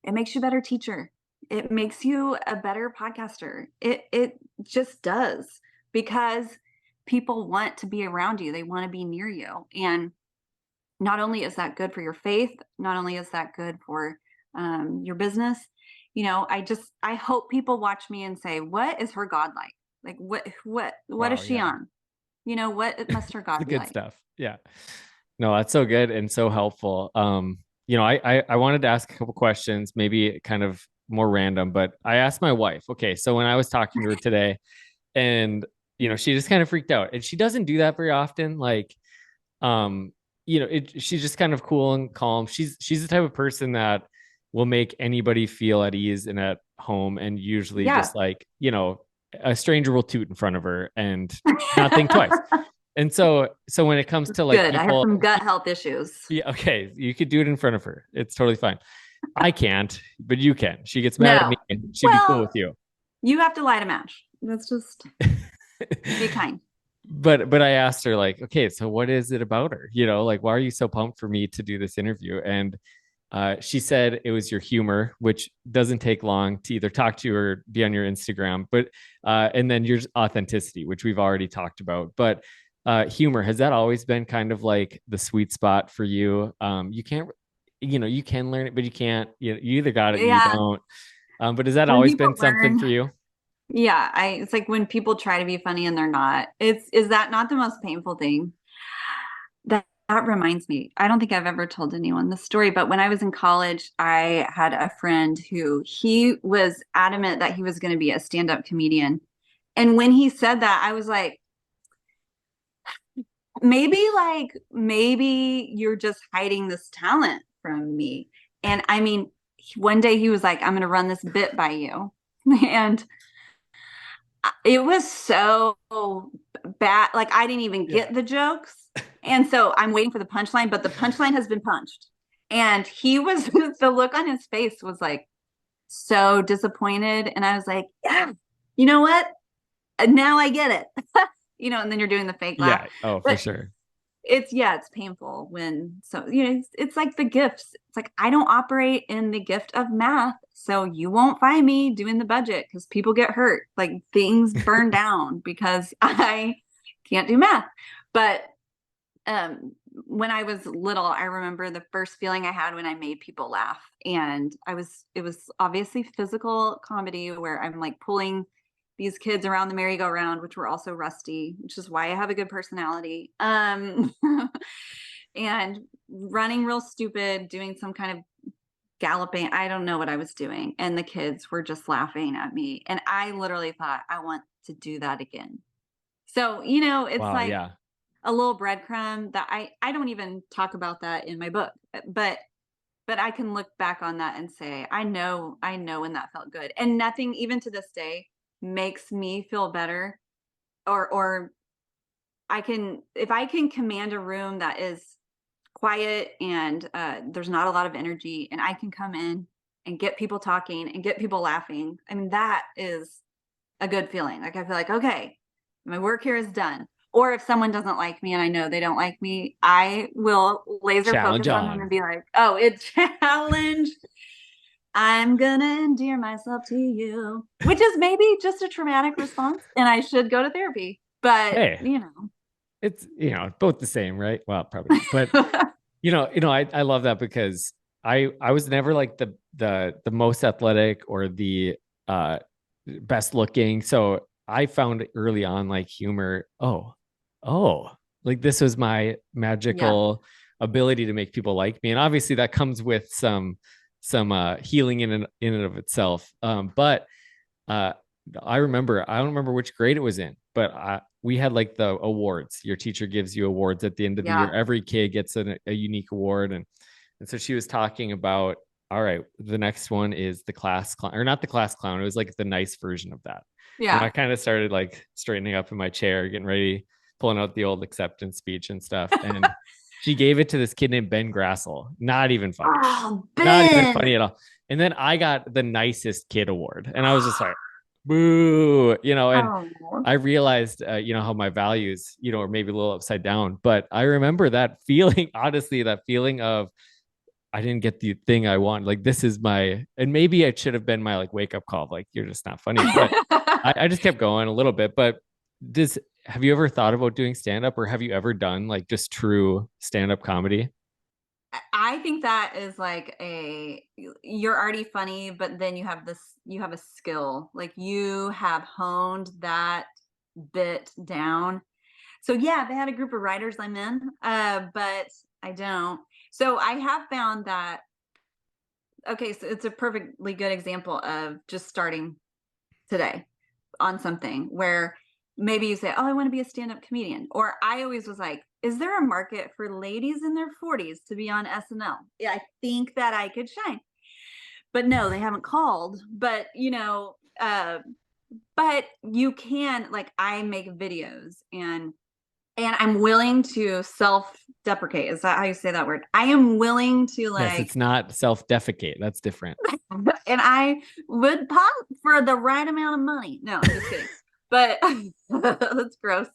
It makes you a better teacher. It makes you a better podcaster. It just does, because people want to be around you. They want to be near you. And not only is that good for your faith, not only is that good for your business, I hope people watch me and say, what is her God like? Like what is Wow. she Yeah. on? What must her The God be good like? stuff. Yeah. No, that's so good and so helpful. I wanted to ask a couple questions, maybe kind of more random, but I asked my wife, okay, so when I was talking to her today and, she just kind of freaked out and she doesn't do that very often. Like, um, she's just kind of cool and calm. She's the type of person that will make anybody feel at ease and at home. And usually Yeah. just like, a stranger will toot in front of her and not think twice. And so when it comes to like Good. I have people, some gut health issues. yeah, okay, you could do it in front of her. It's totally fine. I can't, but you can. She gets mad at No. me and she'd be cool Well, with you. you have to light a match. Let's just be kind. But I asked her like, okay, so what is it about her? Like why are you so pumped for me to do this interview? And she said it was your humor, which doesn't take long to either talk to you or be on your Instagram, but and then your authenticity, which we've already talked about. But humor, has that always been kind of like the sweet spot for you? You can't, you can learn it, but you can't. You either got it or you Yeah. don't. But has that When always people been something learn, for you? yeah, it's like when people try to be funny and they're not. Is that not the most painful thing? That reminds me. I don't think I've ever told anyone this story, but when I was in college, I had a friend who he was adamant that he was going to be a stand-up comedian. And when he said that, I was maybe you're just hiding this talent from me. And I mean, one day he was like, I'm going to run this bit by you. And it was so bad. Like I didn't even Yeah. get the jokes. And so I'm waiting for the punchline, but the punchline has been punched. And he was, the look on his face was like so disappointed. And I was like, yeah, you know what? Now I get it. And then you're doing the fake laugh. Yeah. Oh, for But sure. it's painful when, so it's like the gifts. It's like I don't operate in the gift of math, so you won't find me doing the budget because people get hurt, like things burn down because I can't do math. But when I was little, I remember the first feeling I had when I made people laugh, and it was obviously physical comedy where I'm like pulling these kids around the merry-go-round, which were also rusty, which is why I have a good personality. And running real stupid, doing some kind of galloping. I don't know what I was doing. And the kids were just laughing at me. And I literally thought, I want to do that again. So, it's Wow. like Yeah. a little breadcrumb that I don't even talk about that in my book, but I can look back on that and say, I know when that felt good. And nothing, even to this day, makes me feel better, or if I can command a room that is quiet and there's not a lot of energy, and I can come in and get people talking and get people laughing. I mean, that is a good feeling. Like I feel like, okay, my work here is done. Or if someone doesn't like me and I know they don't like me, I will laser Challenge focus on them and on. be like, oh, it's challenge. I'm gonna endear myself to you, which is maybe just a traumatic response, and I should go to therapy. But Hey, it's both the same, right? Well, probably not, but I love that because I was never like the most athletic or the uh best looking. So I found early on like humor, oh, like this was my yeah, magical ability to make people like me. And obviously that comes with some healing in and of itself. But uh I don't remember which grade it was in, but we had like the awards. Your teacher gives you awards at the end of the year. Yeah. Every kid gets a unique award. And so she was talking about, all right, the next one is the class clown, or not the class clown. It was like the nice version of that. And I Yeah. kind of started like straightening up in my chair, getting ready, pulling out the old acceptance speech and stuff. And she gave it to this kid named Ben Grassel. Not even funny. Oh, Not even Ben. funny at all. And then I got the nicest kid award. And I was just like, boo, and Oh. I realized, how my values, are maybe a little upside down. But I remember that feeling, honestly, that feeling of, I didn't get the thing I want. Like, this is and maybe it should have been my like wake up call. Like, you're just not funny. But I just kept going a little bit. But have you ever thought about doing stand up, or have you ever done like just true stand up comedy? I think that is like you're already funny, but then you have a skill. Like you have honed that bit down. So yeah, they had a group of writers I'm in, but I don't. So I have found that, okay, so it's a perfectly good example of just starting today on something where maybe you say, oh, I want to be a stand-up comedian. Or I always was like, is there a market for ladies in their 40s to be on SNL? Yeah, I think that I could shine. But no, they haven't called. But but you can, like, I make videos and I'm willing to self-deprecate. Is that how you say that word? I am willing to Yes, like, it's not self-defecate. That's different. and I would pop for the right amount of money. No, I'm just kidding. But that's gross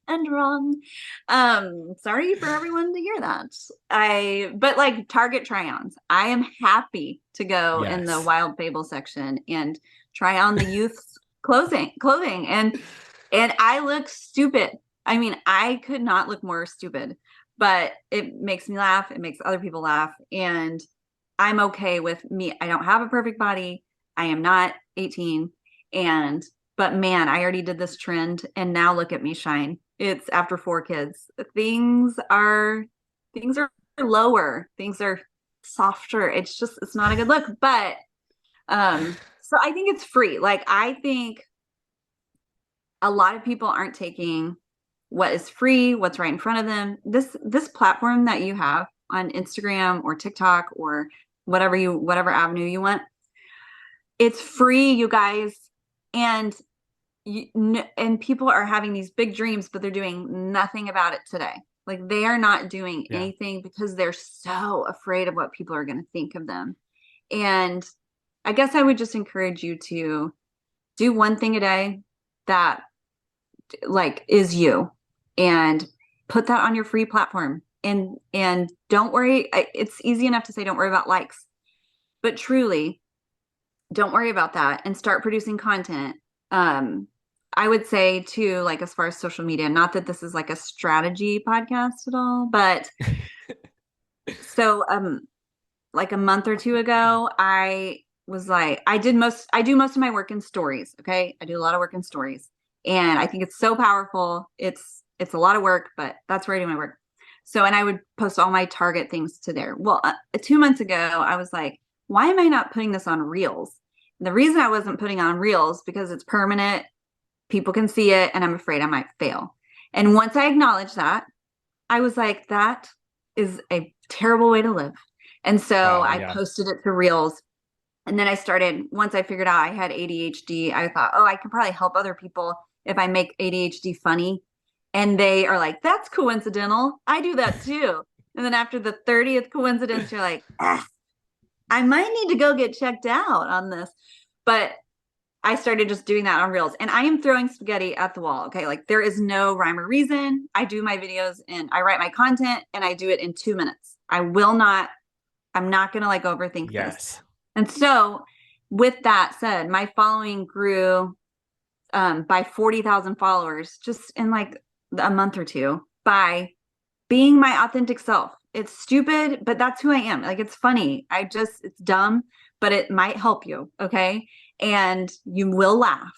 and wrong. Sorry for everyone to hear that. But like Target try-ons, I am happy to go in the Yes. Wild Fable section and try on the youth's clothing, and I look stupid. I mean, I could not look more stupid, but it makes me laugh. It makes other people laugh, and I'm okay with me. I don't have a perfect body. I am not 18, but man, I already did this trend, and now look at me shine. It's after 4 kids. Things are lower. Things are softer. It's not a good look. But so I think it's free. Like I think a lot of people aren't taking what is free, what's right in front of them. This platform that you have on Instagram or TikTok or whatever avenue you want, it's free, you guys. And and people are having these big dreams, but they're doing nothing about it today. Like they are not doing Yeah. anything because they're so afraid of what people are going to think of them. And I guess I would just encourage you to do one thing a day that like is you, and put that on your free platform. And don't worry. It's easy enough to say don't worry about likes, but truly don't worry about that and start producing content. I would say too, like as far as social media, not that this is like a strategy podcast at all, but so like a month or two ago, I was like, I do most of my work in stories. Okay. I do a lot of work in stories. And I think it's so powerful. It's a lot of work, but that's where I do my work. So, and I would post all my Target things to there. Well, 2 months ago, I was like, why am I not putting this on Reels? And the reason I wasn't putting on Reels because it's permanent. People can see it, and I'm afraid I might fail. And once I acknowledged that, I was like, that is a terrible way to live. And so Wow. I Yeah. posted it to Reels. And then I started, once I figured out I had ADHD, I thought, oh, I can probably help other people if I make ADHD funny. And they are like, that's coincidental. I do that too. And then after the 30th coincidence, you're like, I might need to go get checked out on this. But I started just doing that on Reels, and I am throwing spaghetti at the wall. Okay. Like there is no rhyme or reason. I do my videos and I write my content and I do it in 2 minutes. I'm not going to like overthink this. Yes. And so with that said, my following grew by 40,000 followers just in like a month or two by being my authentic self. It's stupid, but that's who I am. Like it's funny. It's dumb, but it might help you. Okay. And you will laugh.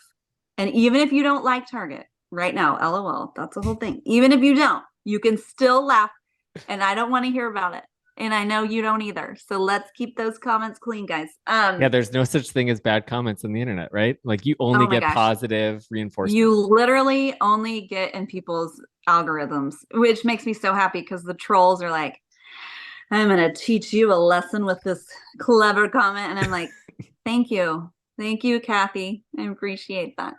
And even if you don't like Target right now, LOL, that's the whole thing. Even if you don't, you can still laugh. And I don't want to hear about it. And I know you don't either. So let's keep those comments clean, guys. Yeah, there's no such thing as bad comments on the internet, right? Like you only Oh my get gosh. positive reinforcement. You literally only get in people's algorithms, which makes me so happy because the trolls are like, I'm going to teach you a lesson with this clever comment. And I'm like, thank you. Thank you, Kathy. I appreciate that.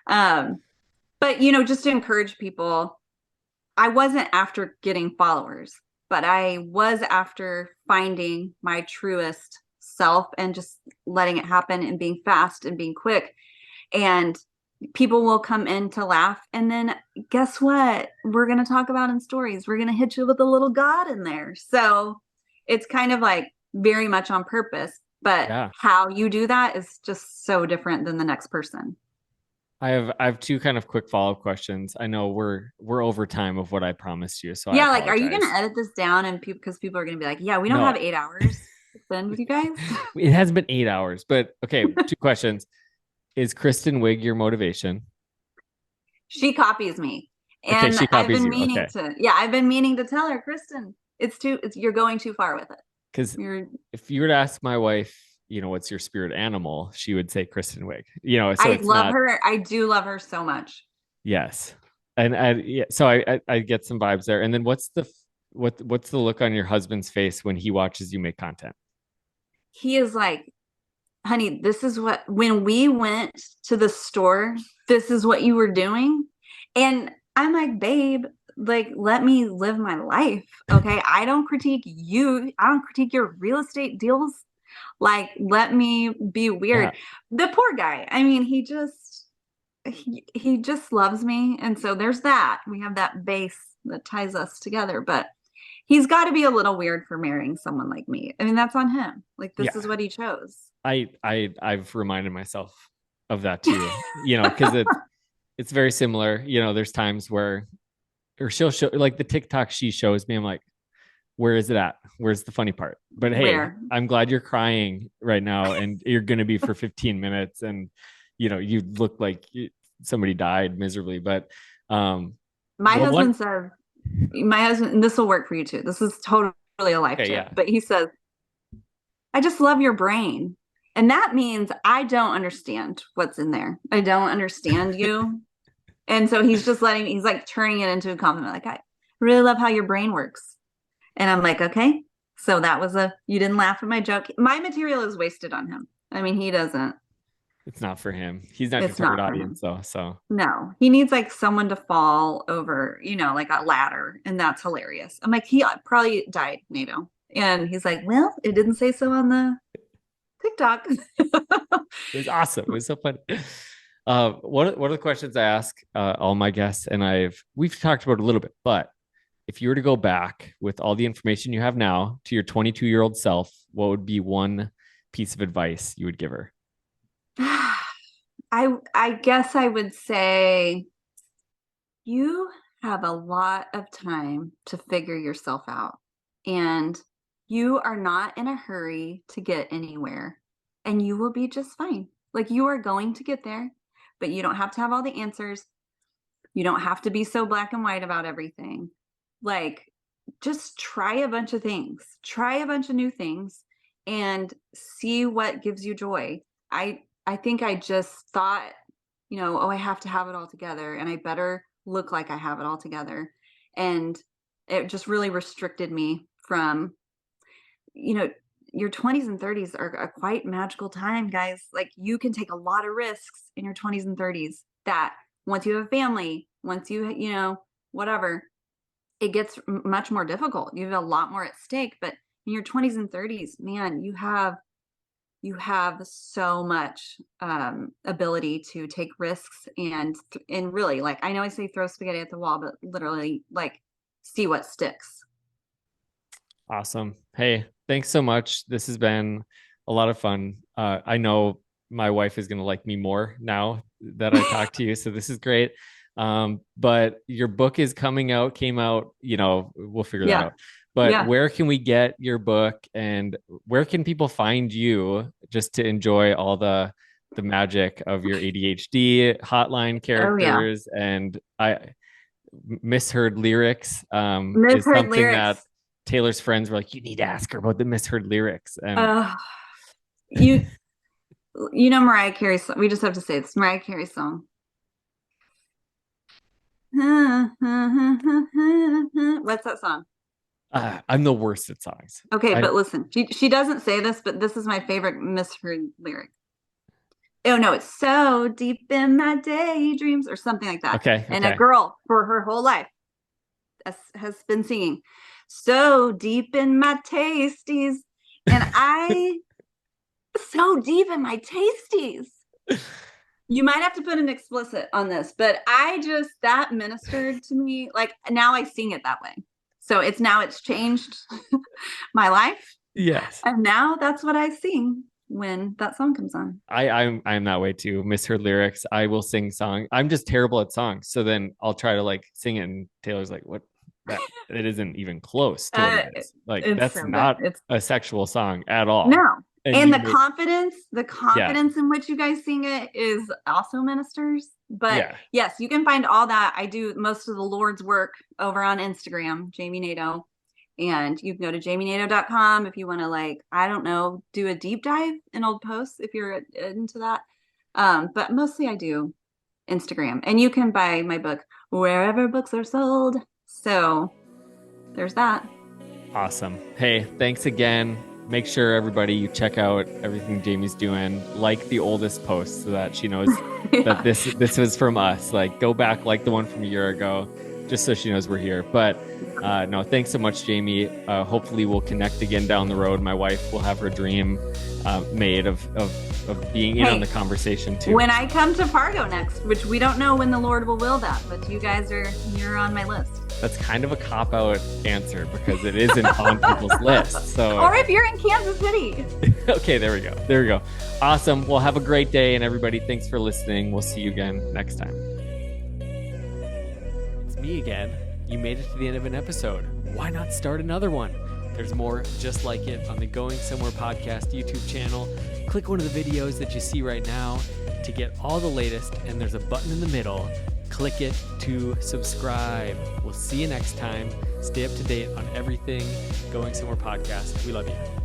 Um, but, just to encourage people, I wasn't after getting followers, but I was after finding my truest self and just letting it happen and being fast and being quick. And people will come in to laugh. And then guess what? We're going to talk about in stories. We're going to hit you with a little God in there. So it's kind of like very much on purpose, but Yeah. how you do that is just so different than the next person. I have two kind of quick follow-up questions. I know we're over time of what I promised you, so I Yeah, like, are you going to apologize. edit this down? And because people are going to be like, yeah, we don't No, have 8 hours to spend with you guys. it has been 8 hours, but okay, two questions. Is Kristen Wiig your motivation? She copies me. Okay, And she copies you. Okay. I've been meaning to tell her, Kristen, you're going too far with it. Because You're, if you were to ask my wife, what's your spirit animal, she would say Kristen Wiig. So I it's love not. her. I do love her so much. Yes, and yeah, so I get some vibes there. And then what's the look on your husband's face when he watches you make content? He is like, honey, when we went to the store, this is what you were doing. And I'm like, babe, like, let me live my life. Okay. I don't critique you. I don't critique your real estate deals. Like, let me be weird. Yeah, The poor guy. I mean, he just loves me. And so there's that. We have that base that ties us together. But he's got to be a little weird for marrying someone like me. I mean, that's on him. Like, this is yeah. what he chose. I've reminded myself of that too. Because it's very similar. There's times where, or she'll show like the TikTok she shows me. I'm like, where is it at? Where's the funny part? But hey, Where I'm glad you're crying right now, and you're gonna be for 15 minutes, and you look like somebody died miserably. But my the one, husband says, my husband, and this will work for you too. This is totally a life okay, tip, yeah, but he says, I just love your brain. And that means I don't understand what's in there. I don't understand you. And so he's like turning it into a compliment. Like, I really love how your brain works. And I'm like, okay. So you didn't laugh at my joke. My material is wasted on him. I mean, he doesn't, it's not for him. He's not your it's target not for him. audience, though. So No, he needs like someone to fall over, like a ladder. And that's hilarious. I'm like, he probably died, NATO. And he's like, well, it didn't say so on the TikTok. it was awesome. It was so fun. One of the questions I ask all my guests, and we've talked about it a little bit, but if you were to go back with all the information you have now to your 22-year-old self, what would be one piece of advice you would give her? I guess I would say you have a lot of time to figure yourself out, and you are not in a hurry to get anywhere, and you will be just fine. Like, you are going to get there, but you don't have to have all the answers. You don't have to be so black and white about everything. Like, just try a bunch of things, try a bunch of new things, and see what gives you joy. I think I just thought, oh, I have to have it all together, and I better look like I have it all together. And it just really restricted me from, you know, your 20s and 30s are a quite magical time, guys. Like, you can take a lot of risks in your 20s and 30s that once you have a family, once whatever, it gets much more difficult. You have a lot more at stake. But in your 20s and 30s, man, you have so much ability to take risks and really, like, I know I say throw spaghetti at the wall, but literally, like, see what sticks. Awesome. Hey, thanks so much. This has been a lot of fun. I know my wife is going to like me more now that I talked to you. So this is great. But your book is came out, we'll figure that Yeah. out. But Yeah. where can we get your book, and where can people find you just to enjoy all the magic of your ADHD hotline Oh yeah. characters and I misheard lyrics is Misheard something that lyrics. Taylor's friends were like, you need to ask her about the misheard lyrics. And you know Mariah Carey's song. We just have to say it's Mariah Carey's song. What's that song? I'm the worst at songs. Okay, but listen, she doesn't say this, but this is my favorite misheard lyric. Oh no, it's so deep in my daydreams or something like that. Okay. And a girl for her whole life has been singing so deep in my tasties, and I so deep in my tasties. You might have to put an explicit on this, but that ministered to me. Like now I sing it that way. So it's changed my life. Yes. And now that's what I sing when that song comes on. I'm that way too. Misheard lyrics. I will sing song. I'm just terrible at songs. So then I'll try to like sing it, and Taylor's like, what? It isn't even close to what it is. Like that's so not a sexual song at all. No. And the confidence in which you guys sing it is also ministers. But yes, you can find all that. I do most of the Lord's work over on Instagram, Jami Nato. And you can go to jaminato.com if you want to, like, I don't know, do a deep dive in old posts if you're into that. But mostly I do Instagram. And you can buy my book wherever books are sold. So there's that. Awesome. Hey, thanks again. Make sure everybody you check out everything Jami's doing, like the oldest post so that she knows that this was from us. Like go back like the one from a year ago, just so she knows we're here. But no, thanks so much, Jami. Hopefully we'll connect again down the road. My wife will have her dream made of being in on the conversation too. When I come to Fargo next, which we don't know when the Lord will that, but you're on my list. That's kind of a cop-out answer because it isn't on people's list. So, or if you're in Kansas City. Okay, there we go. Awesome. Well, have a great day, and everybody, thanks for listening. We'll see you again next time. It's me again. You made it to the end of an episode. Why not start another one? There's more just like it on the Going Somewhere podcast YouTube channel. Click one of the videos that you see right now to get all the latest, and there's a button in the middle. Click it to subscribe. We'll see you next time. Stay up to date on everything Going Somewhere podcast. We love you.